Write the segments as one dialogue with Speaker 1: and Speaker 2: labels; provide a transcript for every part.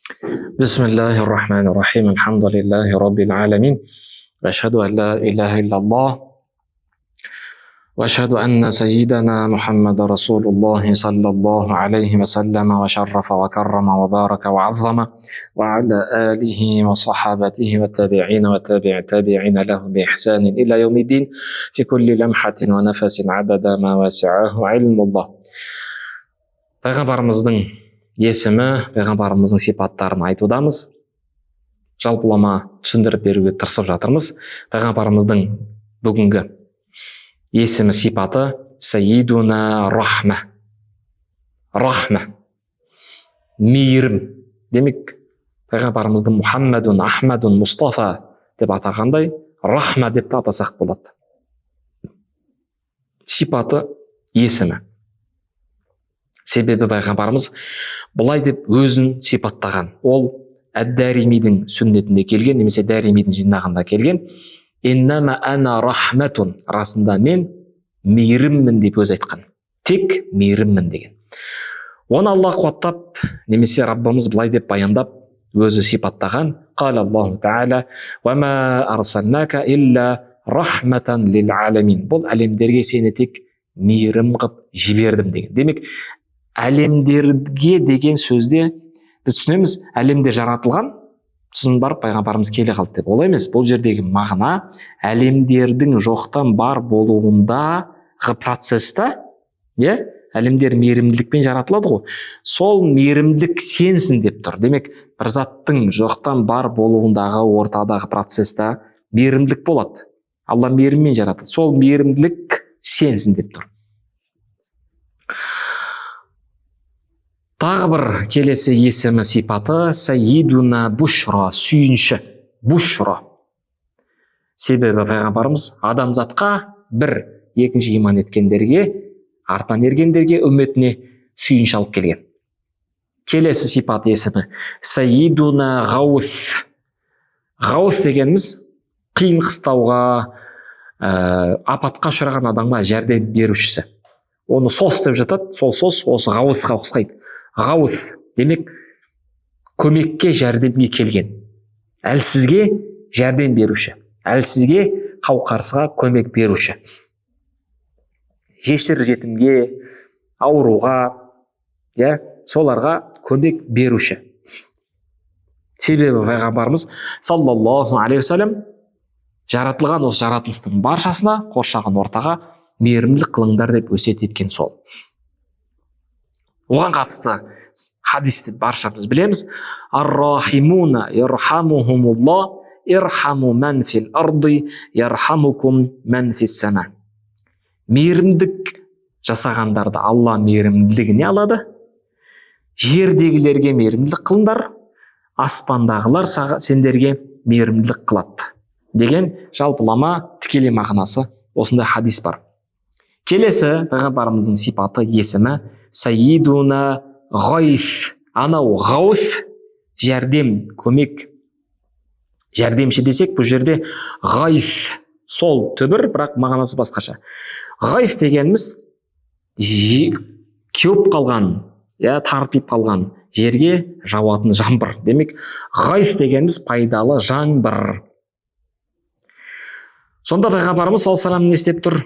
Speaker 1: بسم الله الرحمن الرحيم الحمد لله رب العالمين وأشهد أن لا إله إلا الله وأشهد أن سيدنا محمد رسول الله صلى الله عليه وسلم وشرف وكرم وبارك وعظم وعلى آله وصحابته والتابعين وتابع التابعين له بإحسان إلى يوم الدين في كل لمحة ونفس عدد ما وسعه علم الله. Пайғамбарымыздың есімі, пайғамбарымыздың сипаттарын айтудамыз. Жалпылама түсіндіріп беруге тырысып жатырмыз. Пайғамбарымыздың бүгінгі есімі, сипаты Сайидуна Рахма. Рахма. Мейірім. Демек, пайғамбарымызды Мұхаммадун, Ахмадун, Мұстафа деп атағандай, Рахма деп те атасақ болады. Сипаты, есімі. Себебі пайғамбарымыз бұлай деп өзін сипаттаған. Ол әд-Даримидің сүннетінде келген, немесе Даримидің жинағында келген. Иннама ана рахматун, расында мен мейіріммін деп өз айтқан. Тек мейіріммін деген. Оны Алла қуаттап, немесе Раббымыз бұлай деп баяндап өзі сипаттаған. Қала Аллаху Та'аля: "Ва ма арсалнака илля рахматан лил аламин." Бұл әлемдерге сені тек мейірім қып жібердім деген. Демек, әлемдерге деген сөзде біз түсінеміз, әлемде жаратылған, сосын барып пайғамбарымыз келе қалды деп. Олай емес. Бұл жердегі мағына әлемдердің жоқтан бар болуындағы процесста, әлемдер мейірімділікпен жаратылады ғой. Сол мейірімділік сенсің деп тұр. Демек, бір заттың жоқтан бар болуындағы ортадағы процесста мейірімділік болады. Алла мейіріммен жаратады. Сол мейірімділік сенсің деп тұр. Тағы бір келесі есімі, сипаты Сайидуна Бушра, сүйінші. Бушра. Себебі пайғамбарымыз адамзатқа бір, екінші иман еткендерге, артынан ергендерге, үмметіне сүйінші алып келген. Келесі сипат есімі Сайидуна Ғауф. Ғауф дегеніміз қиын қыстауға, апатқа ұшыраған адамға жәрдем берушісі. Оны сос деп жатады. Сол сос осы Ғауфқа ұқсайды. Ғауф демек көмекке, жәрдемге келген. Әлсізге жәрдем беруші. Әлсізге, қауқарсызға көмек беруші. Жесір жетімге, ауруға, соларға көмек беруші. Себебі пайғамбарымыз саллаллаху алейхи вассалам жаратылған осы жаратылыстың баршасына, қоршаған ортаға мейірімділік қылыңдар деп өсиет еткен сол. Оған қатысты хадисті баршамыз білеміз. Ар-рахимуна ярхамухумулла ирхаму ман фил арди ярхамукум ман фис сама. Мейірімдік жасағандарды Алла мейірімділігіне алады. Жердегілерге мейірімділік қылыңдар, аспандағылар сендерге мейірімділік қылады деген жалпылама тікелей мағынасы осындай хадис бар. Келесі пайғамбарымыздың сипаты, есімі Сайидуна Ғайф. Анау Ғауф, жәрдем, көмек, жәрдемші десек, бұл жерде Ғайф сол түбір, бірақ мағынасы басқаша. Ғайф дегеніміз кеуіп қалған, тартылып қалған жерге жауатын жаңбыр. Демек, Ғайф дегеніміз пайдалы жаңбыр. Сонда пайғамбарымыз саллаллаху алейхи вассалам не істеп тұр?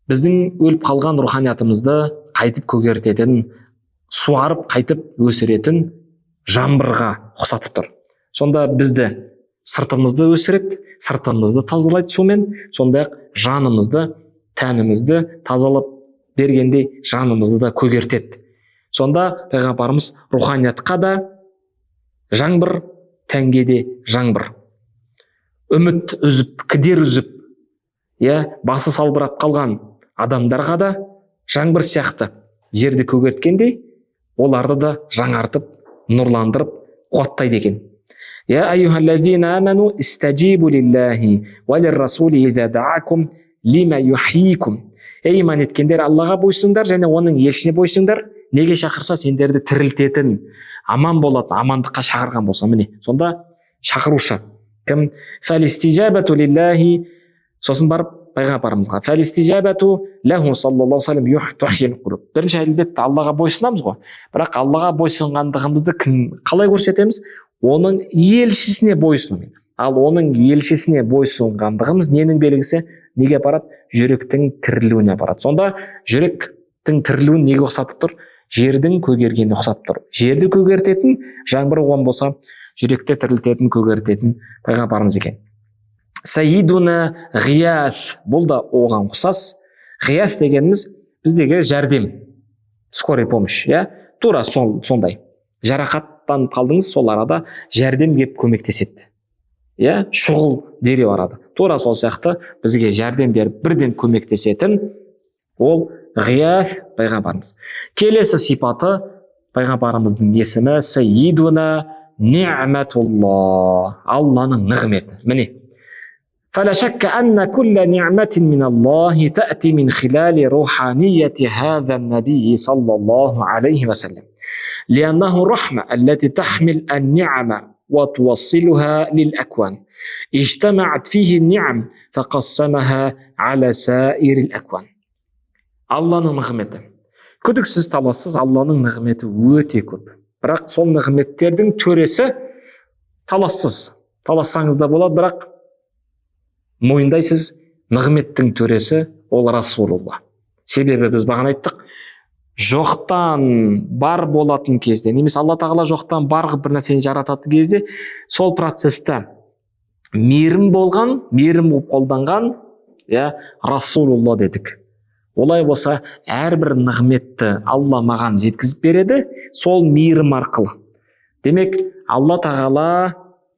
Speaker 1: Біздің өліп қалған руханиятымызды қайтып көгертетін, суарып қайтып өсіретін жаңбырға ұқсатып тұр. Сонда бізді, сыртымызды өсіреді, сыртымызды тазалайды сумен, сондай-ақ жанымызды, тәнімізді тазалап бергендей жанымызды да көгертеді. Сонда пайғамбарымыз руханиятқа да жаңбыр, тәнге де жаңбыр. Үміт үзіп, кідер үзіп, басы салбырап қалған адамдарға да жаңбыр сияқты жерді көгерткендей, оларды да жаңартып, нұрландырып, қуаттайды екен. Я айюхаллазина аману истаджибу лиллахи ва лиррасули иза даакум лима юхйикум. Иман еткендер, Аллаға бойсыңдар және оның елшісіне бойсыңдар. Неге шақырса сендерді тірілтетін, аман болатын, амандыққа шақырған болса, міне. Сонда шақырушы кім? Фалистижабату лиллахи. Сосын барып пайғамбарымызға. Фалистижабату лаху саллаллаху алейхи вассалам қулуб. Бірінші әлбетте Аллаға бойсынамыз ғой. Бірақ Аллаға бойсынғандығымызды қалай көрсетеміз? Оның елшісіне бойсынумен. Ал оның елшісіне бойсынғандығымыз ненің белгісі? Неге апарады? Жүректің тірілуіне апарады. Сонда жүректің тірілуін неге ұқсатып тұр? Жердің көгергеніне ұқсатып тұр. Жерді көгертетін, жаңбыр жауған болса, жүректе тірілтетін, көгертетін пайғамбарымыз екен. Сайидуна Ғияс, бұл да оған ұқсас. Ғияс дегеніміз біздегі жәрдем, скорый помощь, тура сондай. Жарақаттанып қалдыңыз, сол арада жәрдем кеп көмектеседі. Шұғыл дереу арада. Тура сол сияқты бізге жәрдем беріп бірден көмектесетін ол Ғияс пайғамбарымыз. Келесі сипаты пайғамбарымыздың есімі Сайидуна Ниъматулла, Алланың нығметі. Міне. فلا شك أن كل نعمة من الله تأتي من خلال روحانية هذا النبي صلى الله عليه وسلم لأنه الرحمة التي تحمل النعم وتوصلها للأكوان اجتمعت فيه النعم فقسمها على سائر الأكوان. Алланың нығметі. Күдіксіз талассыз Алланың нығметі өте көп. Бірақ сол нығметтердің төресі талассыз. Талассаңыз да болады, бірақ мойындайсыз, нығметтің төресі ол Расулулла. Себебі біз бағана айттық, жоқтан бар болатын кезде, немесе Алла тағала жоқтан бар бір нәрсені жарататын кезде, сол процесті мейірім болған, мейірім қолданған, Расулулла дедік. Олай болса, әрбір нығметті Алла маған жеткізіп береді, сол мейірім арқылы. Демек, Алла тағала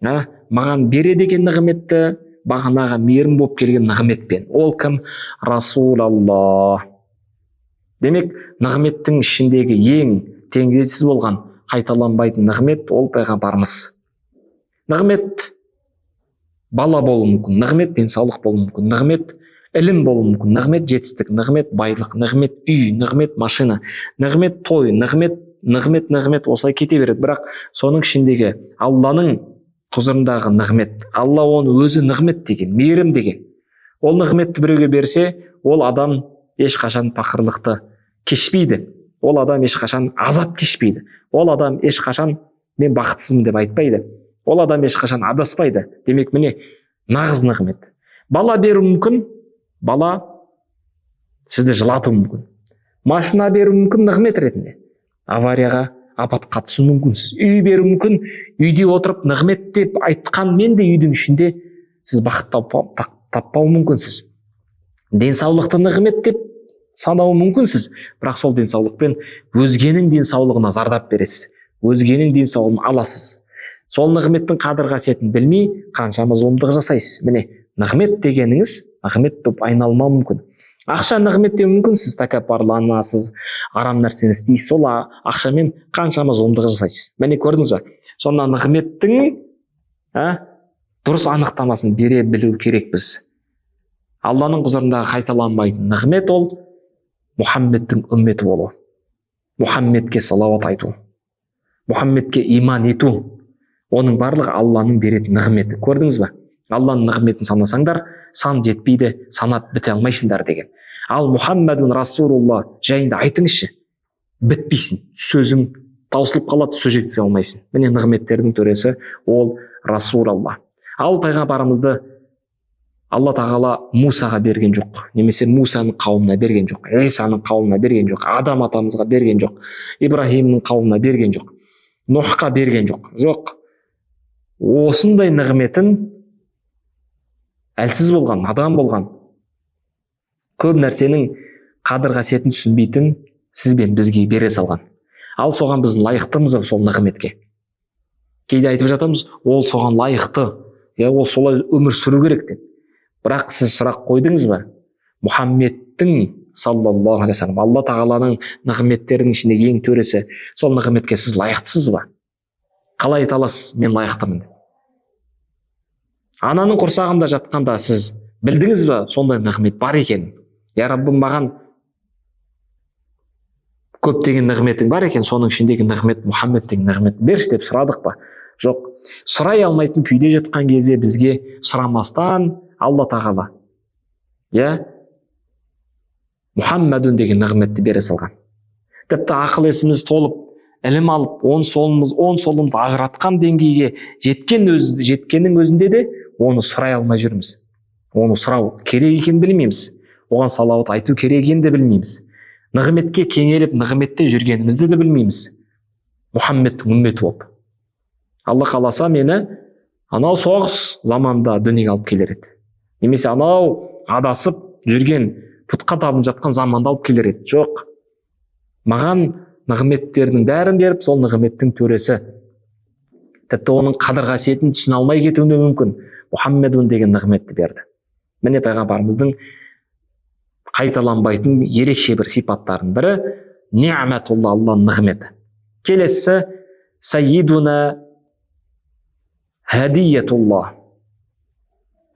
Speaker 1: маған береді екен нығметті, бағанаға мейірім болып келген нығметпен. Ол кім? Расулалла. Демек, нығметтің ішіндегі ең теңдессіз болған, қайталанбайтын нығмет ол пайғамбарымыз. Нығмет бала болуы мүмкін, нығмет денсаулық болуы мүмкін, нығмет ілім болуы мүмкін, нығмет жетістік, нығмет байлық, нығмет үй, нығмет машина, нығмет той, нығмет осылай кете береді. Бірақ соның ішіндегі Алланың құзырындағы нығмет, Алла оны өзі нығмет деген, мейірім деген. Ол нығметті біреуге берсе, ол адам ешқашан пақырлықты кешпейді. Ол адам ешқашан азап кешпейді. Ол адам ешқашан мен бақытсызмын деп айтпайды. Ол адам ешқашан адаспайды. Демек, міне, нағыз нығмет. Бала беру мүмкін, бала сізді жылатуы мүмкін. Машина беру мүмкін нығмет ретінде. Аварияға, апатқа түсу мүмкінсіз. Үй беру мүмкін, үйде отырып нығмет деп айтқан мен де үйдің ішінде сіз бақыт таппау мүмкінсіз. Денсаулықты нығмет деп санау мүмкінсіз, бірақ сол денсаулықпен өзгенің денсаулығына зардап бересіз. Өзгенің денсаулығын аласыз. Сол нығметтің қадір қасиетін білмей, қаншама зұлымдық жасайсыз. Міне, нығмет дегеніңіз нығмет болып айналмау мүмкін. Ақша нығмет деу мүмкінсіз, тәкаппарланасыз, арам нәрсені істейсіз, сол ақшамен қаншама зұлымдық жасайсыз. Міне, көрдіңіз бе? Сонда нығметтің дұрыс анықтамасын бере білу керек біз. Алланың құзырындағы қайталанбайтын нығмет ол Мұхаммедтің үмметі болу. Мұхаммедке салауат айту. Мұхаммедке иман ету. Оның барлығы Алланың беретін нығметі. Көрдіңіз бе? Алланың нығметін санасаңдар, сан жетпейді, санап біте алмайсыңдар деген. Ал Мұхаммедun Расулулла жайында айтыңызшы. Бітпейсің. Сөзің таусылып қалады, сөз жеткізе алмайсың. Міне нығметтердің төресі ол Расулалла. Ал пайғамбарымызды Алла тағала Мусаға берген жоқ, немесе Мусаның қауымына берген жоқ, Исаның қауымына берген жоқ, Адам атамызға берген жоқ, Ибрахимнің қауымына берген жоқ, Нухқа берген жоқ. Жоқ. Осындай нығметін әлсіз болған, адам болған, көп нәрсенің қадір қасиетін түсінбейтін сіз бен бізге бере салған. Ал соған біз лайықтымыз сол нығметке. Кейде айтып жатамыз, ол соған лайықты, ол солай өмір сүру керек деп. Бірақ сіз сұрақ қойдыңыз ба? Мұхаммедтің саллаллаху алейхи вассалам, Алла тағаланың нығметтерінің ішінде ең төресі, сол нығметке сіз лайықтысыз ба? Қалай айта аласыз, мен лайықтымын деп? Ананың құрсағында жатқанда сіз білдіңіз ба, сондай нығмет бар екен? Я Раббым, маған көптеген нығметің бар екен, соның ішіндегі нығмет Мұхаммедтің нығметін берші деп сұрадық па? Жоқ. Сұрай алмайтын күйде жатқан кезде бізге сұрамастан Алла тағала иә, Мұхаммадун деген нығметті бере салған. Тіпті ақыл есіміз толып, ілім алып, оң солымыз ажыратқан деңгейге жеткеннің өзінде де оны сұрай алмай жүрміз. Оны сұрау керек екенін білмейміз. Оған салауат айту керек екенін де білмейміз. Нығметке кеңеліп, нығметте жүргенімізді де білмейміз. Мұхаммедтің үмметі болып. Алла қаласа мені анау соғыс заманда дүниеге алып келер еді. Немесе анау адасып жүрген, пұтқа табынып жатқан заманда алып келер еді. Жоқ. Маған нығметтердің бәрін беріп, сол нығметтің төресі. Тіпті оның қадір қасиетін түсіне алмай кетуі мүмкін. Мұхаммедун деген нығметті берді. Міне пайғамбарымыздың қайталанбайтын ерекше бір сипаттардың бірі ниъматулла, Алланың нығметі. Келесі саййидуна хадиятулла.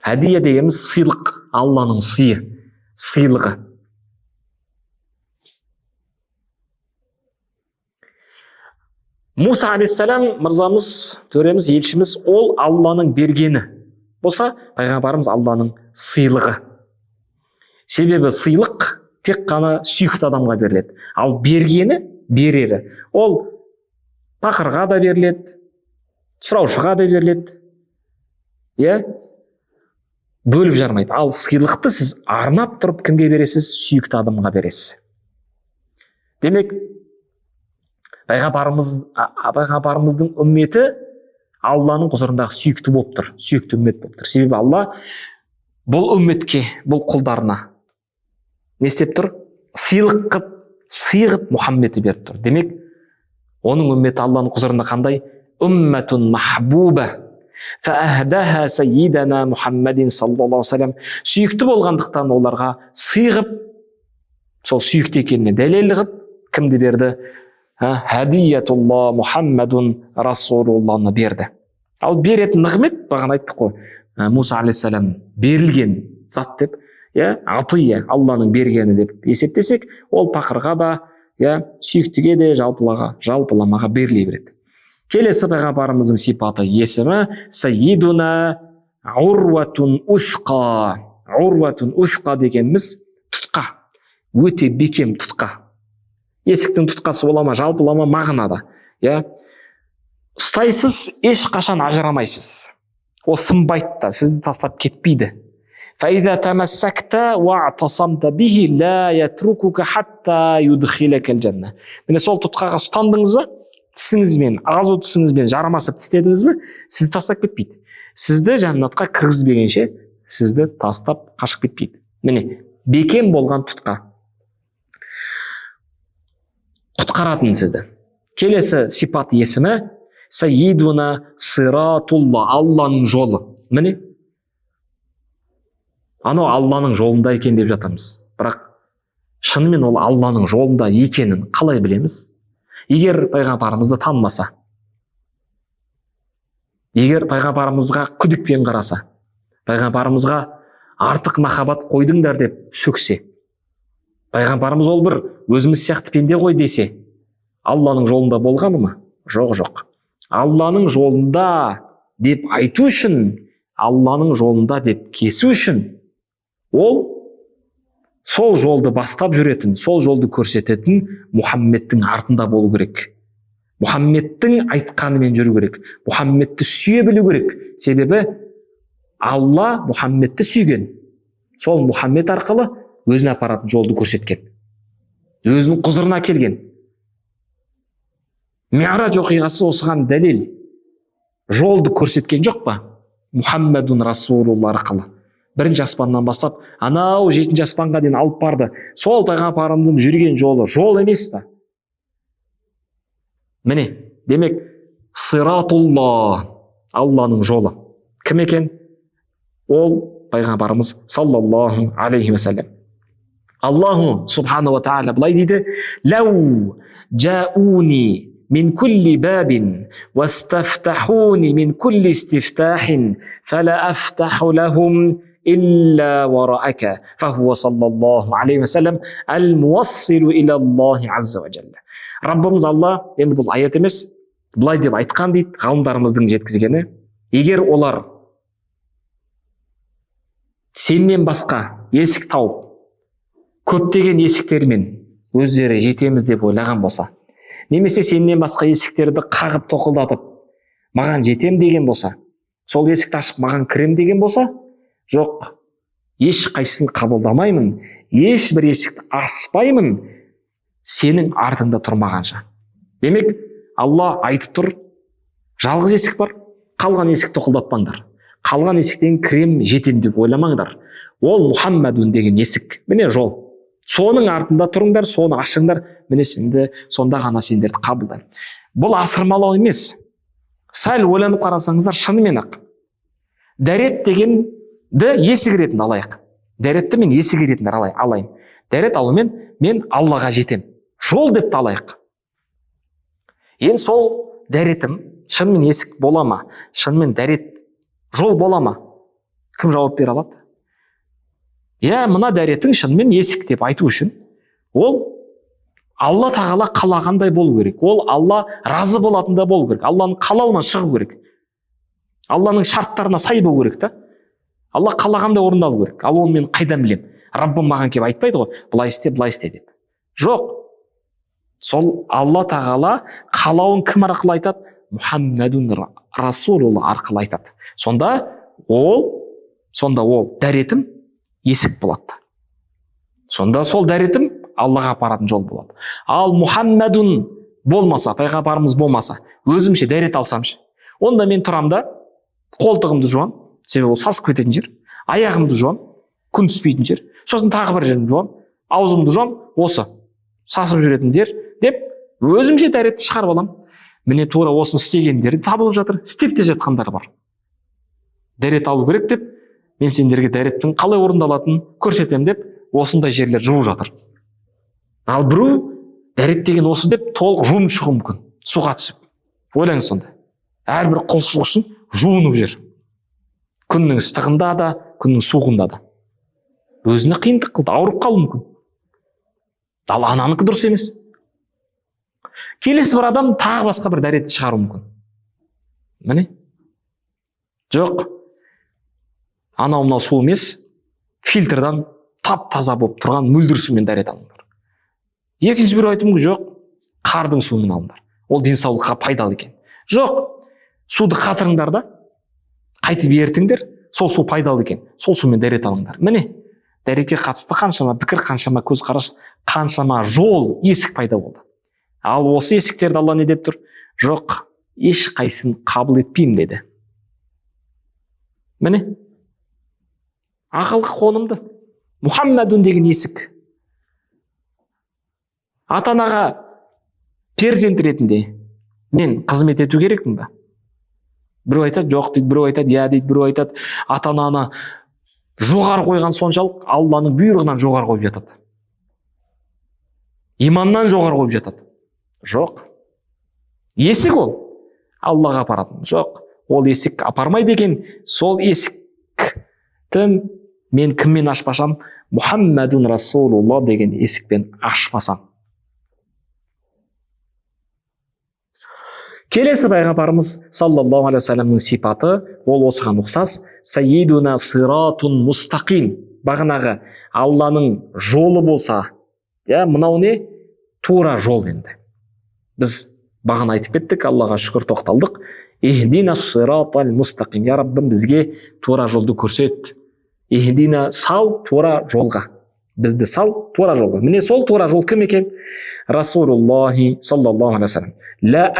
Speaker 1: Хадия дегеніміз сыйлық, Алланың сыйы, сыйлығы. Муса алейхиссалам мырзамыз, төреміз, елшіміз, ол Алланың бергені болса, пайғамбарымыз Алланың сыйлығы. Себебі сыйлық тек қана сүйікті адамға беріледі. Ал бергені, берері, ол пақырға да беріледі, сұраушыға да беріледі. Иә? Бөліп жармайды. Ал сыйлықты сіз арнап тұрып кімге бересіз? Сүйікті адамға бересіз. Демек, пайғамбарымыздың үмметі Алланың құзырындағы сүйікті болып тұр, сүйікті үммет болып тұр. Себебі Алла бұл үмметке, бұл құлдарына не істеп тұр? Сыйлық қып, сыйғып Мұхаммедті беріп тұр. Демек, оның үмметі Алланың құзырында қандай? Умматун махбуба фаахдаха саййидана Мұхаммадин саллаллаху алейхи вассалам. Сүйікті болғандықтан оларға сыйғып, сол сүйікті екеніне дәлел қып, кімді берді? Хадиятулла Мұхаммадун Расулулланы берді. Ал беретін нығмет, бағана айттық қой, Муса алейхиссалам берілген зат деп, атия, Алланың бергені деп есептесек, ол пақырға да, сүйіктіге де жалпыламаға беріле береді. Келесі пайғамбарымыздың сипаты, есімі саййидуна Урватун усқа. Урватун усқа дегеніміз тұтқа, өте бекем тұтқа. Есіктің тұтқасы болама, жалпылама мағынада. Ұстайсыз, еш қашан ажырамайсыз. Ол сынбайды да, сізді тастап кетпейді. فَإِذَا تَمَسَّكْتَ وَاعْتَصَمْتَ بِهِ لَا يَتْرُكُكَ حَتَّى يُدْخِلَكَ الْجَنَّةَ. Міне сол тұтқаға ұстандыңыз ба, тісіңізбен, азу тісіңізбен жармасып тістедіңіз бе, сізді тастап кетпейді. Сізді жәннатқа кіргізбегенше, сізді тастап қашып кетпейді. Міне, бекем болған тұтқа құтқаратын сізді. Келесі сипат есімі саййидуна сиратулла, Алланың жолы. Міне, анау Алланың жолында екен деп жатырмыз. Бірақ шынымен ол Алланың жолында екенін қалай білеміз? Егер пайғамбарымызды танымаса, егер пайғамбарымызға күдікпен қараса, пайғамбарымызға артық махаббат қойдыңдар деп сөксе, пайғамбарымыз ол бір өзіміз сияқты пенде ғой десе, Алланың жолында болғаны ма? Жоқ. Алланың жолында деп айту үшін, Алланың жолында деп кесу үшін, ол сол жолды бастап жүретін, сол жолды көрсететін Мұхаммедтің артында болу керек. Мұхаммедтің айтқанымен жүру керек. Мұхаммедті сүйе білу керек. Себебі Алла Мұхаммедті сүйген. Сол Мұхаммед арқылы өзіне апаратын жолды көрсеткен. Өзінің құзырына келген. Ми'раж оқиғасы осыған дәлел. Жолды көрсеткен жоқ па? Мұхаммедун Расулулла арқылы. Бірінші аспаннан бастап, анау 7-ші аспанға дейін алып барды. Сол пайғамбарымыздың жүрген жолы жол емес па? Міне, демек, сиратулла, Алланың жолы. Кім екен? Ол пайғамбарымыз саллаллаху алейхи вассалам. Аллаху субхану ва та'аля былай дейді: «Лау джауни من كل باب واستفتحوني من كل استفتاح فلا أفتح لهم إلا وراءك فهو صلى الله عليه وسلم الموصل إلى الله عز وجل». Раббымыз Алла, енді бұл аят емес, былай деп айтқан дейді ғалымдарымыздың жеткізгені: егер олар сенен басқа есік тауып көптеген есіктермен өздері жетеміз деп ойлаған болса, немесе сенен басқа есіктерді қағып тоқылдатып маған жетем деген болса, сол есікті ашып маған кірем деген болса, жоқ, ешқайсысын қабылдамаймын, ешбір есікті ашпаймын сенің артыңда тұрмағанша. Демек, Алла айтып тұр, жалғыз есік бар, қалған есікті тоқылдатпаңдар, қалған есіктен кірем жетем деп ойламаңдар. Ол Мұхаммадун деген есік, міне жол. Соның артында тұрыңдар, соны ашыңдар, міне сенді, сонда ғана сендерді қабылдаймын. Бұл асырмалау емес. Сәл ойланып қарасаңыздар, шынымен ақ дәрет дегенді есік ретінде алайық. Дәретті мен есік ретінде алайын. Дәрет алумен мен Аллаға жетем. Жол деп алайық. Енді сол дәретім шынымен есік бола ма? Шынымен дәрет жол бола ма? Кім жауап бере алады? Мына дәретің шынымен есік деп айту үшін, ол Алла тағала қалағандай болу керек. Ол Алла разы болатында болу керек. Алланың қалауынан шығу керек. Алланың шарттарына сай болу керек та. Алла қалағандай орындалу керек. Ал оны мен қайдан білем? Раббым маған келіп айтпайды ғой, былай істе деп. Жоқ. Сол Алла тағала қалауын кім арқылы айтады? Мұхаммадун Расулулла арқылы айтады. Сонда ол дәретім есік болады. Сонда сол дәретім Аллаға апаратын жол болады. Ал Мұхаммадун болмаса, пайғамбарымыз болмаса, өзімше дәрет алсамшы, онда мен тұрамда қолтығымды жуам, себебі ол сасып кететін жер, аяғымды жуам, күн түспейтін жер, сосын тағы бір жерімді жуам, аузымды жуам, осы сасып жүретін жер деп өзімше дәретті шығарып алам. Міне тура осыны істегендері табылып жатыр, істеп те жатқандар бар. Дәрет алу керек деп, мен сендерге дәреттің қалай орындалатынын көрсетем деп, осындай жерлер жуып жатыр. Ал біреу дәрет деген осы деп толық жуынып шығуы мүмкін, суға түсіп. Ойлаңыз сонда. Әрбір құлшылық үшін жуынып жүр. Күннің ыстығында да, күннің суығында да. Өзіне қиындық қылды, ауырып қалуы мүмкін. Ал ананікі дұрыс емес. Келесі бір адам тағы басқа бір дәретті шығаруы мүмкін. Міне. Жоқ. Анау мынау су емес, фильтрдан тап-таза болып тұрған мөлдір сумен дәрет алыңдар. Екінші бір айтым жоқ, қардың суымен алыңдар. Ол денсаулыққа пайдалы екен. Жоқ, суды қатырыңдар да, қайтып ертіңдер, сол су пайдалы екен. Сол сумен дәрет алыңдар. Міне, дәретке қатысты қаншама пікір, қаншама көзқарас, қаншама жол, есік пайда болды. Ал осы есіктерді Алла не деп тұр? Жоқ, ешқайсысын қабыл етпеймін деді. Міне, ақылға қонымды. Мұхаммадун деген есік. Ата-анаға перзент ретінде мен қызмет ету керекпін ба? Біреу айтады, жоқ дейді, біреу айтады, я дейді, біреу айтады, ата-ананы жоғары қойған соншалық Алланың бұйрығынан жоғары қойып жатады. Иманнан жоғары қойып жатады. Жоқ. Есік ол Аллаға апаратын. Жоқ. Ол есік апармайды екен. Сол есікті мен кіммен ашпасам? Мұхаммадун Расулулла деген есікпен ашпасам. Келесі пайғамбарымыз саллаллаху алейхи вассаламның сипаты, ол осыған ұқсас. Сайидуна сиратун мустақим. Бағанағы Алланың жолы болса, мынау не? Тура жол енді. Біз бағана айтып кеттік, Аллаға шүкір тоқталдық. Ихдина сиратал мустақим. Я Раббым, бізге тура жолды көрсет. Ихдина, сал тура жолға. Бізді сал тура жолға. Міне сол тура жол кім екен? Расулуллахи саллаллаху алейхи вассалам. لا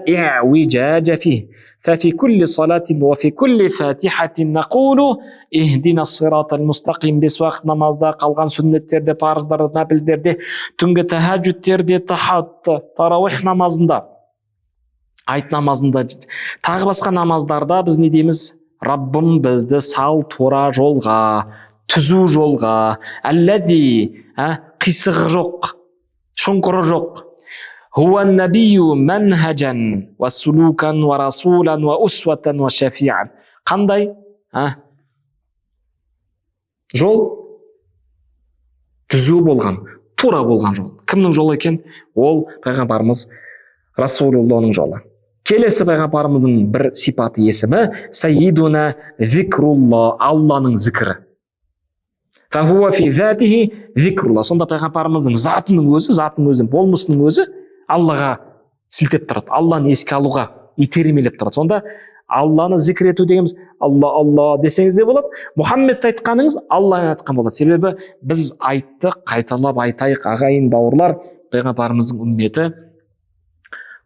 Speaker 1: إعوجاج فيه ففي كل صلاة وفي كل فاتحة نقول اهدنا الصراط المستقيم. Бес уақыт намазда, қалған сүннеттерде, парыздарда, нәпілдерде, түнгі тахаджудтерде, тарауих намазында, айт намазында, тағы басқа намаздарда біз не дейміз? Раббым, бізді сал тура жолға, түзу жолға, әлләди, қисығы жоқ, шұңқыры жоқ. هو النبي منهجا وسلوكا ورسولا وأسوة وشفيعا. Қандай? Жол түзу болған, тура болған жол. Кімнің жолы екен? Ол пайғамбарымыз Расулулланың жолы. Келесі пайғамбарымыздың бір сипаты, есімі Сайидуна зикрулла, Алланың зікірі. Фахуа фи затихи зикрулла. Сонда пайғамбарымыздың затының өзі, болмысының өзі Аллаға сілтеп тұрады, Алланы еске алуға итермелеп тұрады. Сонда Алланы зикір ету дегеніміз Алла десеңіз де болады, Мұхаммедті айтқаныңыз Алланы айтқан болады. Себебі біз айттық, қайталап айтайық, ағайын бауырлар, пайғамбарымыздың үмметі,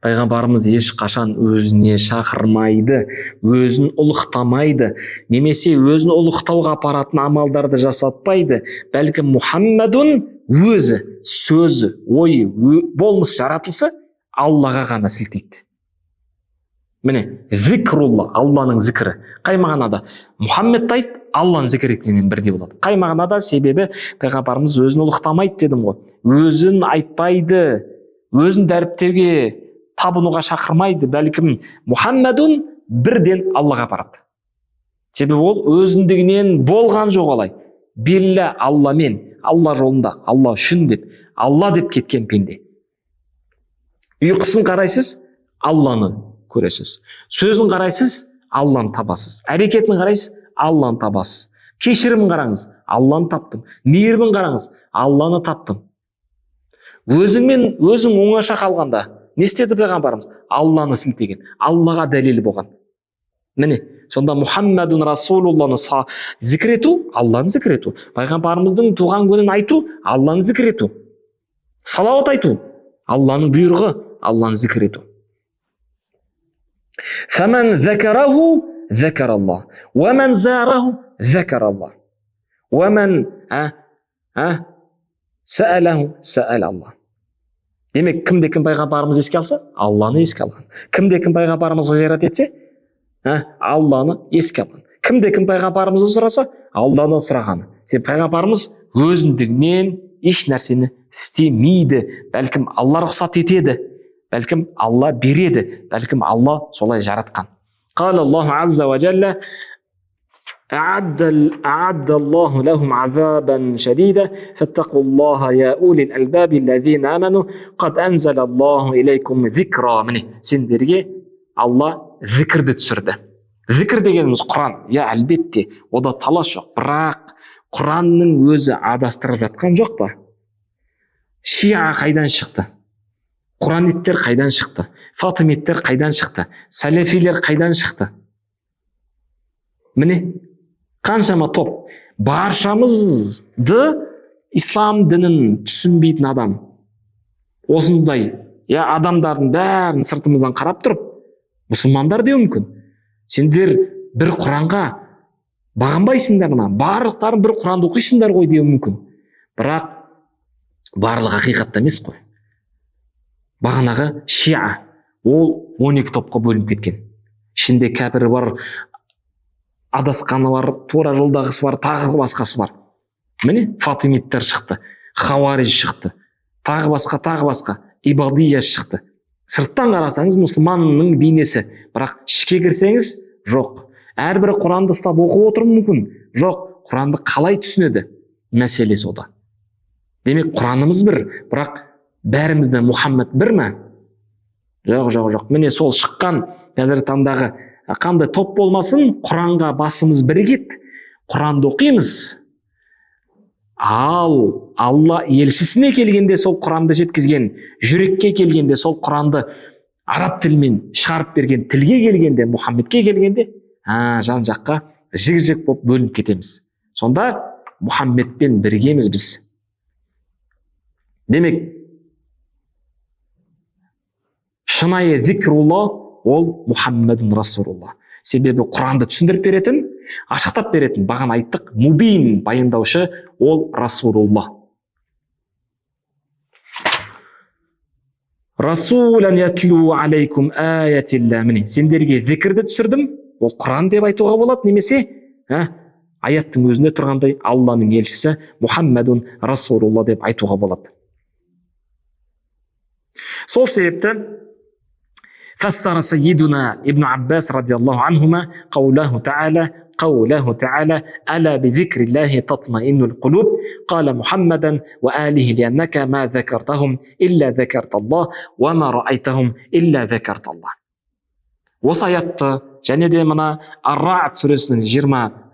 Speaker 1: пайғамбарымыз ешқашан өзіне шақырмайды, өзін ұлықтамайды, немесе өзін ұлықтауға апаратын амалдарды жасатпайды. Бәлкім Мұхаммадун өзі, сөзі, ойы, болмыс, жаратылысы Аллаға ғана сілтейді. Міне, зикрулла, Алланың зікірі. Қай мағынада? Мұхаммедті айт, Алланы зікір еткенмен бірдей болады. Қай мағынада? Себебі пайғамбарымыз өзін ұлықтамайды дедім ғой. Өзін айтпайды, өзін дәріптеуге, табынуға шақырмайды. Бәлкім Мұхаммадун бірден Аллаға апарады. Себебі ол өзіндігінен болған жоқ олай. Белла Алламен, Алла жолында, Алла үшін деп, Алла деп кеткен пенде. Ұйқысын қарайсыз, Алланы көресіз. Сөзін қарайсыз, Алланы табасыз. Әрекетін қарайсыз, Алланы табасыз. Кешірімін қараңыз, Алланы таптым. Мейірімін қараңыз, Алланы таптым. Өзің оңаша қалғанда не істеді пайғамбарымыз? Алланы сілтеген, Аллаға дәлел болған. Міне, сонда Мұхаммадун Расулулланы зікір ету, Алланы зікір ету. Пайғамбарымыздың туған күнін айту, Алланы зікір ету. Салауат айту, Алланың бұйрығы, Алланы зікір ету. فَمَنْ ذَكَرَهُ ذَكَرَ اللَّهُ وَمَنْ زَارَهُ ذَكَرَ اللَّهُ وَمَنْ سَأَلَهُ سَأَلَ اللَّهُ. Демек, кімде-кім пайғамбарымыз еске алса, Алланы еске алған. Кімде-кім пайғамбарымызға зиярат етсе, Алланы еске алған. Кімде-кім пайғамбарымызды сұраса, Алланы сұрағаны. Себебі пайғамбарымыз өзіндігінен еш нәрсені істемейді. Бәлкім Алла рұқсат етеді, бәлкім Алла береді, бәлкім Алла солай жаратқан. Қала Аллаху азза ва джалла: أعد الله لهم عذابا شديدا فاتقوا الله يا أولي الألباب الذين آمنوا قد أنزل الله إليكم ذكرا. Міне, сендерге Алла зікірді түсірді. Зікір дегеніміз Құран. Әлбетте, ода талас жоқ. Бірақ Құранның өзі адастырып жатқан жоқ па? Шиа қайдан шықты? Құраниттер қайдан шықты? Фатимиттер қайдан шықты? Салафилер қайдан шықты? Міне, қаншама топ. Баршамызды ислам дінін түсінбейтін адам, осындай адамдардың бәрін сыртымыздан қарап тұрып, мұсылмандар деу мүмкін. Сендер бір Құранға бағынбайсыңдар ма? Барлықтарын бір Құранды оқисыңдар ғой деу мүмкін. Бірақ барлығы ақиқатта емес қой. Бағанағы шиа, ол 12 топқа бөлініп кеткен. Ішінде кәпірі бар, адасқаны бар, тура жолдағысы бар, тағы басқасы бар. Міне, фатимиттер шықты, хауариж шықты, тағы басқа, ибадия шықты. Сырттан қарасаңыз мұсылманның бейнесі, бірақ ішке кірсеңіз жоқ. Әрбір Құранды ұстап оқып отыру мүмкін? Жоқ. Құранды қалай түсінеді? Мәселе сода. Демек, Құранымыз бір, бірақ бәрімізді Мұхаммед бір ме? Жоқ. Міне сол шыққан қазір таңдағы қандай топ болмасын, Құранға басымыз бірігет, Құранды оқимыз. Ал Алла елшісіне келгенде сол Құранды жеткізген, жүрекке келгенде сол Құранды араб тілімен шығарып берген, тілге келгенде, Мұхаммедке келгенде, жан жаққа жік болып бөлініп кетеміз. Сонда Мұхаммедпен біргеміз біз. Демек, шынайы зикрулла ол Мұхаммедун Расулулла. Себебі Құранды түсіндіріп беретін, ашықтап беретін, бағана айттық, мубин баяндаушы ол Расулулла. Расулан ятлу алейкум аятилла. Міне, сендерге зикірді түсірдім, ол Құран деп айтуға болады, немесе аяттың өзінде тұрғандай Алланың елшісі Мұхаммедун Расулулла деп айтуға болады. Сол себепті فسر سيدنا ابن عباس رضي الله عنهما قوله تعالى ألا بذكر الله تطمئن القلوب قال محمدا وآله لأنك ما ذكرتهم إلا ذكرت الله وما رأيتهم إلا ذكرت الله. Осы аятты және де мына Ар-Ра'д сүресінің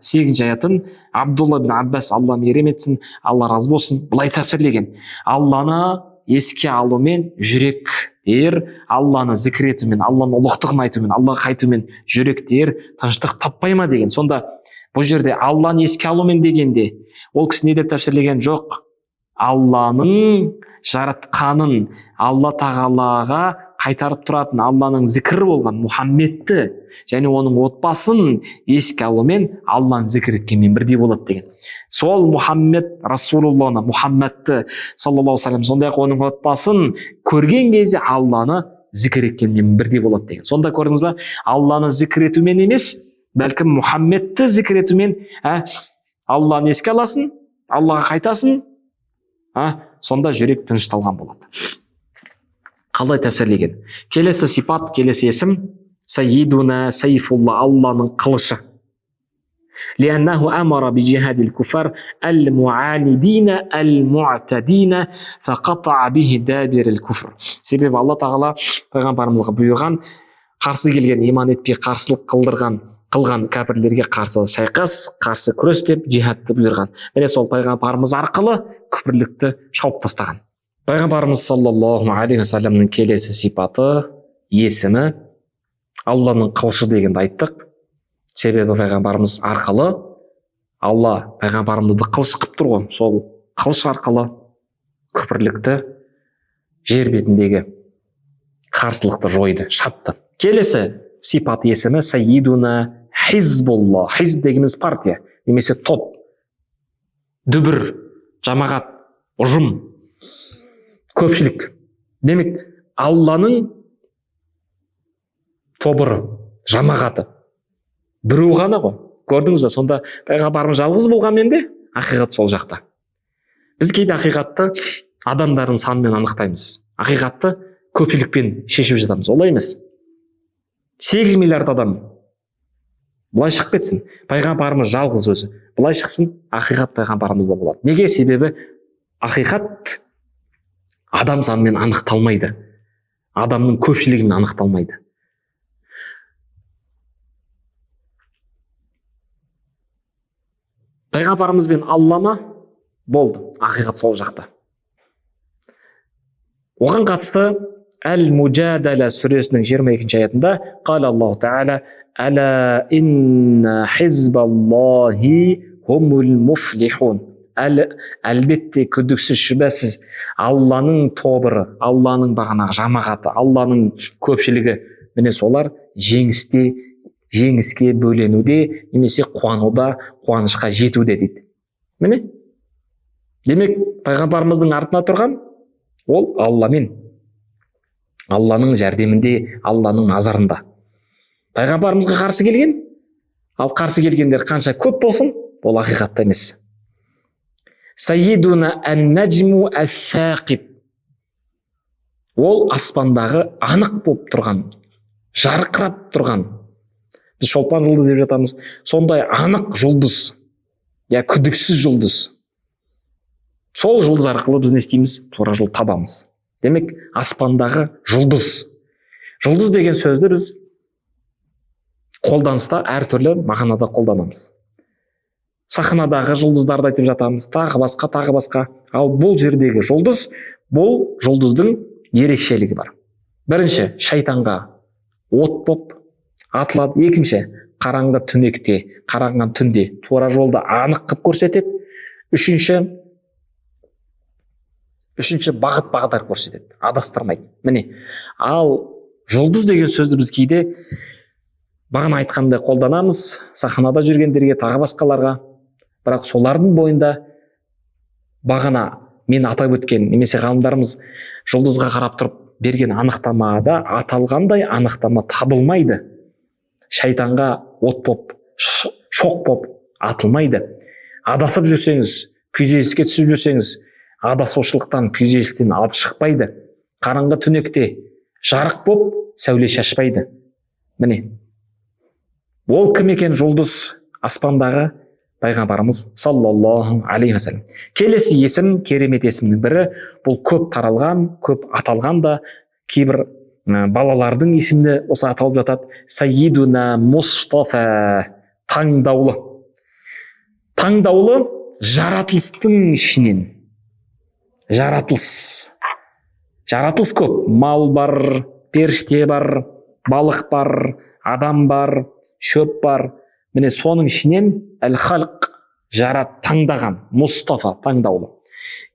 Speaker 1: сегізінші аятын Абдулла бин Аббас, Алла мейірім етсін, Алла разы болсын, былай тәпсірлеген: Алланы еске алумен жүректер, Алланы зікір етумен, Алланың ұлықтығын айтумен, Аллаға қайтумен жүректер тыныштық таппай ма деген. Сонда бұл жерде Алланы еске алумен дегенде ол кісі не деп тәпсірлеген? Жоқ, Алланың жаратқанын, Алла тағалаға қайтарып тұратын Алланың зікірі болған Мұхаммедті және оның отбасын еске алумен Алланы зікір еткенмен бірдей болады деген. Сол Мұхаммед Расулулланы, Мұхаммедті саллаллаху алейхи ва саллям, сондай-ақ оның отбасын көрген кезде Алланы зікір еткенмен бірдей болады деген. Сонда көрдіңіз ба, Алланы зікір етумен емес, бәлкім Мұхаммедті зікір етумен Алланы еске аласың, Аллаға қайтасың, сонда жүрек тынышталған болады. Қалай тәпсірлеген? Келесі сипат, келесі есім Сайидуна Сайфулла, Алланың қылышы. Лианнаху амара биджихадил куфар ал-муанидина ал-му'тадина фақатаа бихи дабирил куфр. Себебі Алла тағала пайғамбарымызға бұйырған, қарсы келген, иман етпей қарсылық қылған кәпірлерге қарсы шайқас, қарсы күрес деп жихадты бұйырған. Міне сол пайғамбарымыз арқылы күпірлікті шауып тастаған. Пайғамбарымыз саллаллаху алейхи ва саллямның келесі сипаты, есімі Алланың қылышы дегенді айттық. Себебі пайғамбарымыз арқылы Алла пайғамбарымызды қылыш қылып тұр ғой. Сол қылыш арқылы күпірлікті, жер бетіндегі қарсылықты жойды, шапты. Келесі сипат есімі Сайидуна Хизбулла. Хизб дегеніміз партия, немесе топ, дүбір, жамағат, ұжым, көпшілік. Демек, Алланың тобыры, жамағаты біреу ғана ғой. Көрдіңіз бе? Сонда пайғамбарымыз жалғыз болғанмен де ақиқат сол жақта. Біз кейде ақиқатты адамдардың санымен анықтаймыз. Ақиқатты көпшілікпен шешіп жатамыз. Олай емес. 8 миллиард адам былай шығып кетсін, пайғамбарымыз жалғыз өзі былай шықсын, ақиқат пайғамбарымызда болады. Неге? Себебі ақиқат адам санымен анықталмайды, адамның көпшілігімен анықталмайды. Пайғамбарымыз бен Аллама болды, ақиқат сол жақта. Оған қатысты Әл-Муджадала сүресінің 22-ші аятында қала Аллаху Таала: Әла инна хизбаллахи хумул муфлихун. Әлбетте, күдіксіз, шүбәсіз, Алланың тобыры, Алланың бағанағы жамағаты, Алланың көпшілігі, міне солар жеңіске бөленуде, немесе қуануда, қуанышқа жетуде дейді. Міне. Демек, пайғамбарымыздың артына тұрған ол Алламен, Алланың жәрдемінде, Алланың назарында. Пайғамбарымызға қарсы келген, ал қарсы келгендер қанша көп болсын, ол ақиқатта емес. Сайидуна ан-наджму ас-сақиб. Ол аспандағы анық болып тұрған, жарқырап тұрған. Біз шолпан жұлдыз деп жатамыз. Сондай анық жұлдыз, күдіксіз жұлдыз. Сол жұлдыз арқылы біз не істейміз? Тура жол табамыз. Демек, аспандағы жұлдыз. Жұлдыз деген сөзді біз қолданыста әртүрлі мағынада қолданамыз. Сахнадағы жұлдыздарды айтып жатамыз, тағы басқа. Ал бұл жердегі жұлдыз, бұл жұлдыздың ерекшелігі бар. Бірінші, шайтанға от боп атылады. Екінші, қараңғы түнекте, қараңғы түнде тура жолда анық қып көрсетеді. Үшінші бағыт бағдар көрсетеді, адастырмайды. Міне, ал жұлдыз деген сөзді біз кейде бағана айтқандай қолданамыз, сахнада жүргендерге, тағы басқаларға. Бірақ солардың бойында бағана мен атап өткен, немесе ғалымдарымыз жұлдызға қарап тұрып берген анықтамада аталғандай анықтама табылмайды. Шайтанға от боп, шоқ боп атылмайды. Адасып жүрсеңіз, күйзеліске түсіп жүрсеңіз, адасушылықтан, күйзелістен алып шықпайды. Қараңғы түнекте жарық боп сәуле шашпайды. Міне, ол кім екен? Жұлдыз, аспандағы пайғамбарымыз саллаллаху алейхи ва саллям. Келесі есім, керемет есімнің бірі, бұл көп таралған, көп аталған да, кейбір балалардың есімді осы аталып жатады. Сайидуна Мустафа, таңдаулы. таңдаулы жаратылыстың ішінен. Жаратылыс көп. Мал бар, періште бар, балық бар, адам бар, шөп бар. Міне соның ішінен әл-халқ таңдаған, Мұстафа таңдаулы.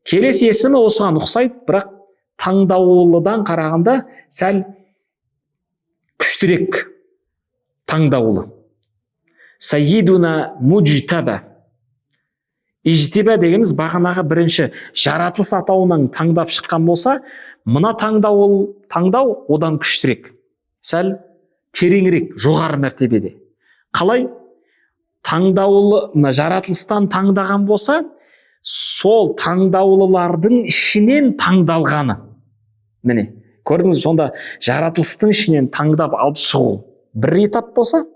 Speaker 1: Келесі есімі осыған ұқсайды, бірақ таңдаулыдан қарағанда сәл күштірек. Таңдаулы. Сайидуна муджтаба. Ижтиба дегеніміз бағанағы бірінші жаратылыс атауынан таңдап шыққан болса, мына таңдау одан күштірек, сәл тереңірек, жоғары мәртебеде. Қалай? Таңдаулы жаратылыстан таңдаған болса, сол таңдаулылардың ішінен таңдалғаны. Міне, көрдіңіз, сонда жаратылыстың ішінен таңдап алып шығу бір этап болса,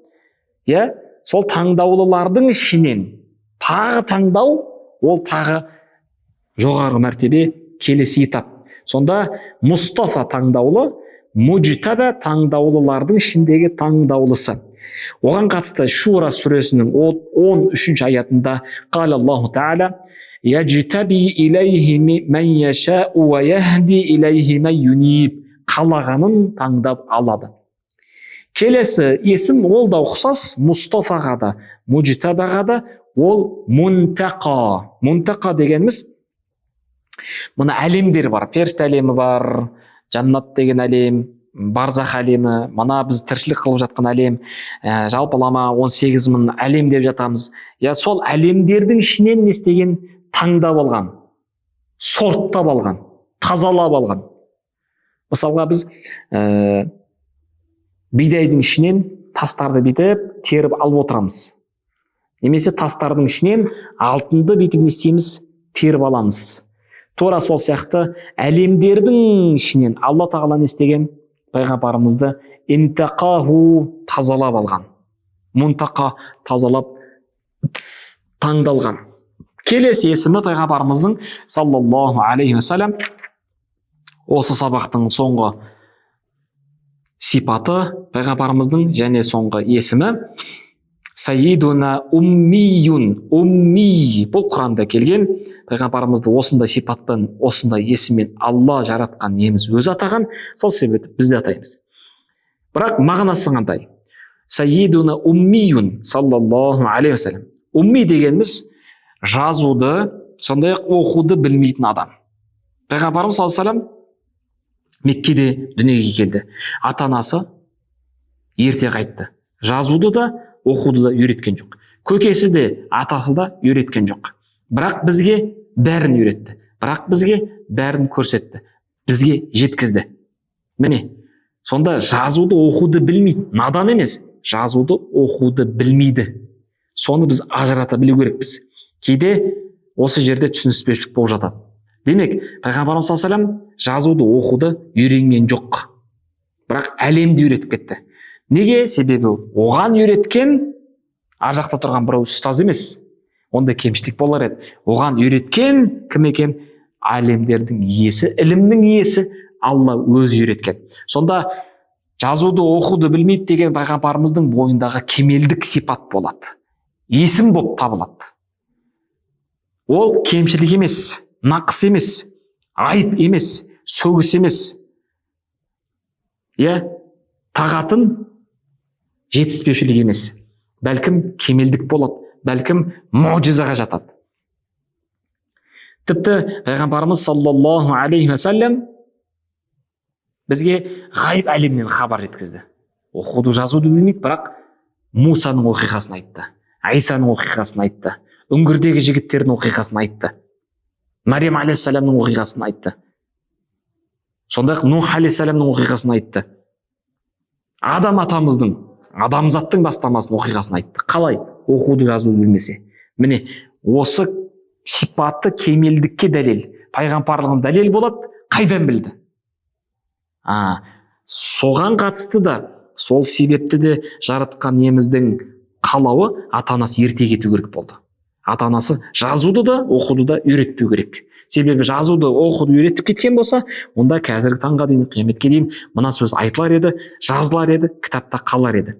Speaker 1: сол таңдаулылардың ішінен тағы таңдау, ол тағы жоғары мәртебе, келесі этап. Сонда Мұстафа таңдаулы, муджтаба таңдаулылардың ішіндегі таңдаулысы. Оған қатысты Шура сүресінің 13 аятында қала Аллаху Таала: яжтаби илейхи мен яшау ва яхди илейхи мен юниб. Қалағанын таңдап алады. Келесі есім ол да ұқсас, Мұстафаға да, муджтабаға да, ол Мунтақа. Мунтақа дегеніміз, мына әлемдер бар, періште әлемі бар, жаннат деген әлем, барзах әлемі, мына біз тіршілік қылып жатқан әлем, жалпылама 18 мың әлем деп жатамыз. Сол әлемдердің ішінен не істеген? Таңдап алған, сорттап алған, тазалап алған. Мысалға біз бидайдың ішінен тастарды бүйтіп теріп алып отырамыз. Немесе тастардың ішінен алтынды бүйтіп не істейміз? Теріп аламыз. Тура сол сияқты әлемдердің ішінен Алла тағала не істеген? Пайғамбарымызды интақаху тазалап алған. Мунтақа тазалап таңдалған. Келесі есімі пайғамбарымыздың саллаллаху алейхи вассалам осы сабақтың соңғы сипаты, пайғамбарымыздың және соңғы есімі Сайидуна уммиюн. Умми, бұл Құранда келген. Пайғамбарымызды осындай сипатпен, осындай есіммен Алла жаратқан еміз өзі атаған, сол себепті біз де атаймыз. Бірақ мағынасы қандай? Сайидуна уммиюн саллаллаху алейхи вассалам. Умми дегеніміз жазуды, сондай-ақ оқуды білмейтін адам. Пайғамбарымыз саллаллаху алейхи вассалам Меккеде дүниеге келді. Ата-анасы ерте қайтты. Жазуды да, оқуды да үйреткен жоқ. Көкесі де, атасы да үйреткен жоқ. Бірақ бізге бәрін үйретті. Бірақ бізге бәрін көрсетті. Бізге жеткізді. Міне, сонда жазуды, оқуды білмейді. Надан емес, жазуды, оқуды білмейді. Соны біз ажырата білу керекпіз. Кейде осы жерде түсініспеушілік болып жатады. Демек, пайғамбарымыз саллаллаху алейхи вассалам жазуды, оқуды үйренген жоқ. Бірақ әлемді үйретіп кетті. Неге? Себебі оған үйреткен ар жақта тұрған біреу ұстаз емес. Онда кемшілік болар еді. Оған үйреткен кім екен? Әлемдердің иесі, ілімнің иесі Алла өзі үйреткен. Сонда жазуды, оқуды білмейді деген пайғамбарымыздың бойындағы кемелдік сипат болады. Есім болып табылады. Ол кемшілік емес, нақыс емес, айып емес, сөгіс емес. Тағатын жетіспеушілік емес. Бәлкім кемелдік болады, бәлкім мұғжизаға жатады. Тіпті пайғамбарымыз саллаллаху алейхи вассалам бізге ғайып әлемнен хабар жеткізді. Оқуды, жазуды білмейді, бірақ Мусаның оқиғасын айтты, Айсаның оқиғасын айтты, үңгірдегі жігіттердің оқиғасын айтты, Мариям алейхиссаламның оқиғасын айтты, сондай-ақ Нух алейхиссаламның оқиғасын айтты, Адам атамыздың, адамзаттың бастамасының оқиғасын айтты. Қалай? Оқуды, жазуды білмесе. Міне, осы сипаты кемелдікке дәлел, пайғамбарлығын дәлел болады. Қайдан білді? Соған қатысты да, сол себепті де жаратқан еміздің қалауы ата-анасы ерте кету керек болды. Ата-анасы жазуды да, оқуды да үйретпеу керек. Себебі жазуды, оқуды үйретіп кеткен болса, онда қазіргі таңға дейін, қияметке дейін мына сөз айтылар еді, жазылар еді, кітапта қалар еді.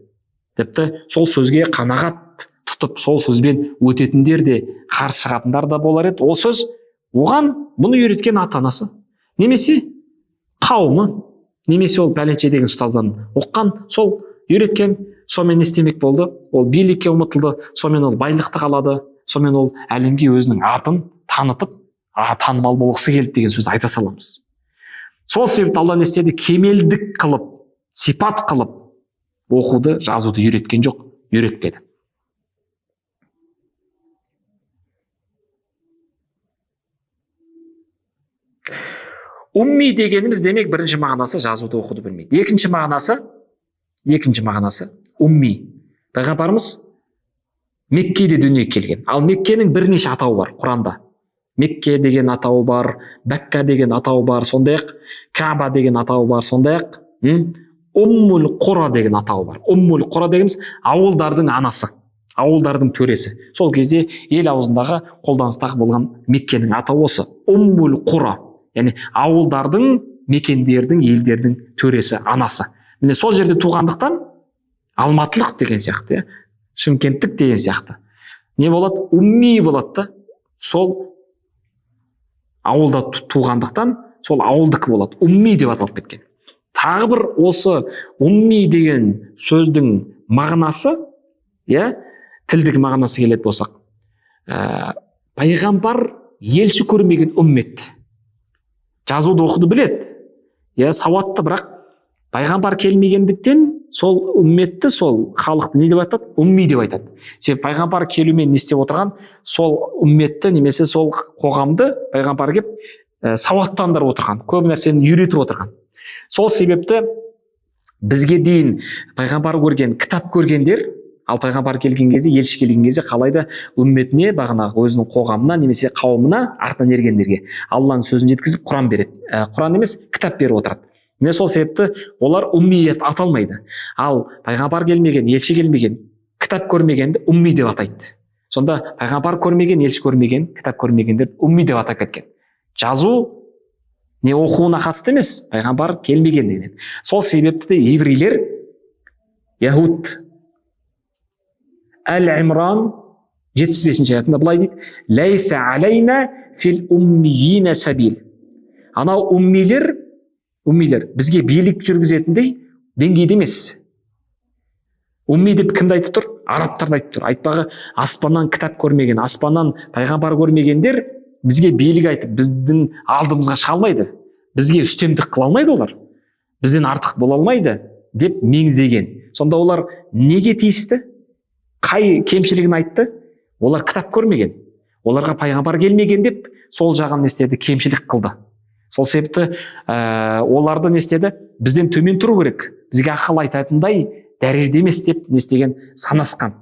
Speaker 1: Тіпті сол сөзге қанағат тұтып сол сөзбен өтетіндер де қарсы шығатындар да болар еді. Ол сөз оған бұны үйреткен ата анасы немесе қауымы, немесе ол пәленше деген ұстаздан оққан, сол үйреткен, сонымен не істемек болды? Ол билікке ұмытылды, сонымен ол байлықты қалады, сонымен ол әлемге өзінің атын танытып, танымал болғысы келді деген сөзді айта саламыз. Сол себепті Алла не істеді? Кемелдік қылып, сипат қылып оқуды, жазуды үйреткен жоқ, үйретпеді. Умми дегеніміз демек бірінші мағынасы жазуды оқуды білмейді. Екінші мағынасы умми. Пайғамбарымыз Меккеде дүниеге келген. Ал Меккенің бірнеше атауы бар Құранда. Мекке деген атауы бар, Бәкка деген атауы бар, сондай-ақ Каба деген атауы бар, сондай-ақ Уммул Құра деген атауы бар. Уммул Құра дегеніміз ауылдардың анасы, ауылдардың төресі. Сол кезде ел аузындағы қолданыстағы болған Меккенің атауы осы. Уммул Құра, яғни ауылдардың, мекендердің, елдердің төресі, анасы. Міне сол жерде туғандықтан алматылық деген сияқты, шымкенттік деген сияқты. Не болады? Умми болады да. Сол ауылда туғандықтан сол ауылдық болады. Умми деп аталып кеткен. Тағы бір осы умми деген сөздің мағынасы, тілдік мағынасы келетін болсақ, пайғамбар елші көрмеген уммет. Жазуды оқуды біледі, сауатты, бірақ пайғамбар келмегендіктен сол умметті, сол халықты не деп айтады? Умми деп айтады. Себебі пайғамбар келумен не істеп отырған? Сол умметті немесе сол қоғамды пайғамбар келіп сауаттандырып отырған, көп нәрсені үйретіп отырған. Сол себепті бізге дейін пайғамбар көрген, кітап көргендер, ал пайғамбар келген кезде, елші келген кезде қалайда умметіне, бағанағы өзінің қоғамына немесе қауымына, артынан ергендерге Алланың сөзін жеткізіп Құран береді. Құран емес, кітап беріп отырады. Міне сол себепті олар уммиет аталмайды. Ал пайғамбар келмеген, елші келмеген, кітап көрмегенді умми деп атайды. Сонда пайғамбар көрмеген, елші көрмеген, кітап көрмегендер умми деп атап кеткен. Жазу не оқуына қатысты емес, пайғамбар келмеген деген. Сол себепті де еврейлер, Яхуд Әл-Имран 75-ші аятында былай дейді: «Ләйсә алейна фил уммиина сабил». Анау уммилер бізге билік жүргізетіндей деңгейде емес. Умми деп кімді айтып тұр? Арабтарды айтып тұр. Айтпағы аспаннан кітап көрмеген, аспаннан пайғамбар көрмегендер бізге билік айтып, біздің алдымызға шыға алмайды, бізге үстемдік қыла алмайды, олар бізден артық бола алмайды деп меңзеген. Сонда олар неге тиісті? Қай кемшілігін айтты? Олар кітап көрмеген, оларға пайғамбар келмеген деп сол жағын не істеді? Кемшілік қылды. Сол себепті оларды не істеді? Бізден төмен тұру керек, бізге ақыл айтатындай дәрежеде емес деп не істеген? Санасқан.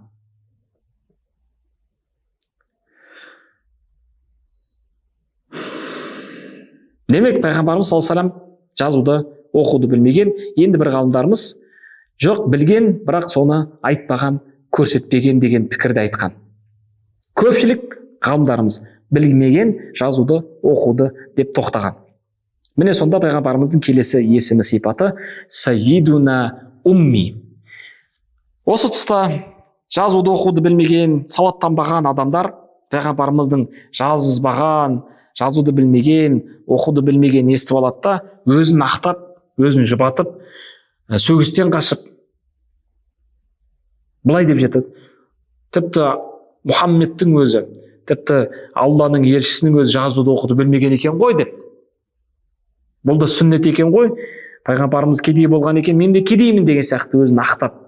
Speaker 1: Демек пайғамбарымыз саллаллаху алейхи вассалам жазуды, оқуды білмеген. Енді бір ғалымдарымыз жоқ, білген, бірақ соны айтпаған, көрсетпеген деген пікірді айтқан. Көпшілік ғалымдарымыз білмеген, жазуды, оқуды деп тоқтаған. Міне сонда пайғамбарымыздың келесі есімі, сипаты Сайидуна Умми. Осы тұста жазуды, оқуды білмеген, сауаттанбаған адамдар пайғамбарымыздың жазбаған, жазуды білмеген, оқуды білмеген естіп алады да, өзін ақтап, өзін жұбатып, сөгістен қашып былай деп жетеді: тіпті Мұхаммедтің өзі, тіпті Алланың елшісінің өзі жазуды, оқуды білмеген екен ғой деп. Бұл да сүннет екен ғой, пайғамбарымыз кедей болған екен, мен де кедеймін деген сияқты өзін ақтап,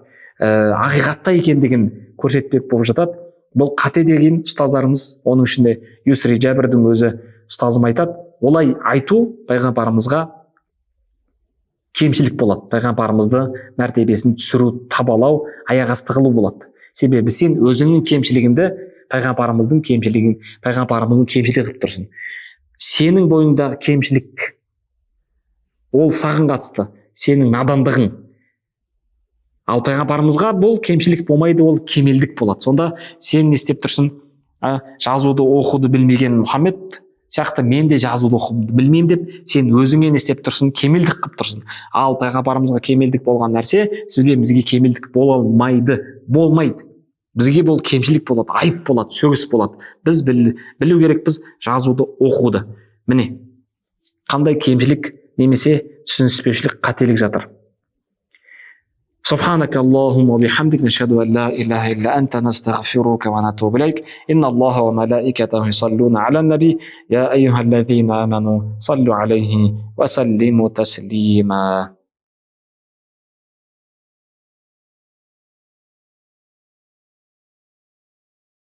Speaker 1: ақиқатта екендігін көрсетпек болып жатады. Бұл қате деген ұстаздарымыз, оның ішінде Юсри Жәбірдің өзі ұстазым айтады, олай айту пайғамбарымызға кемшілік болады, пайғамбарымызды мәртебесін түсіру, табалау, аяқ асты қылу болады. Себебі сен өзіңнің кемшілігіңді пайғамбарымыздың кемшілігі қылып тұрсың. Сенің бойыңдағы кемшілік, ол саған қатысты, сенің надандығың. Ал пайғамбарымызға бұл кемшілік болмайды, ол кемелдік болады. Сонда сен не істеп тұрсың? Жазуды, оқуды білмеген Мұхаммед сияқты мен де жазуды, оқуды білмеймін деп, сен өзіңе не істеп тұрсың? Кемелдік қылып тұрсың. Ал пайғамбарымызға кемелдік болған нәрсе сізбен бізге кемелдік бола алмайды, болмайды. Бізге бұл кемшілік болады, айып болады, сөгіс болады. Біз білу керекпіз жазуды, оқуды. Міне қандай кемшілік немесе түсініспеушілік, қателік жатыр. سبحانك اللهم وبحمدك نشهد أن لا إله إلا أنت نستغفرك ونتوب إليك إن الله وملائكته يصلون على النبي يا أيها الذين آمنوا صلوا عليه وسلموا تسليما.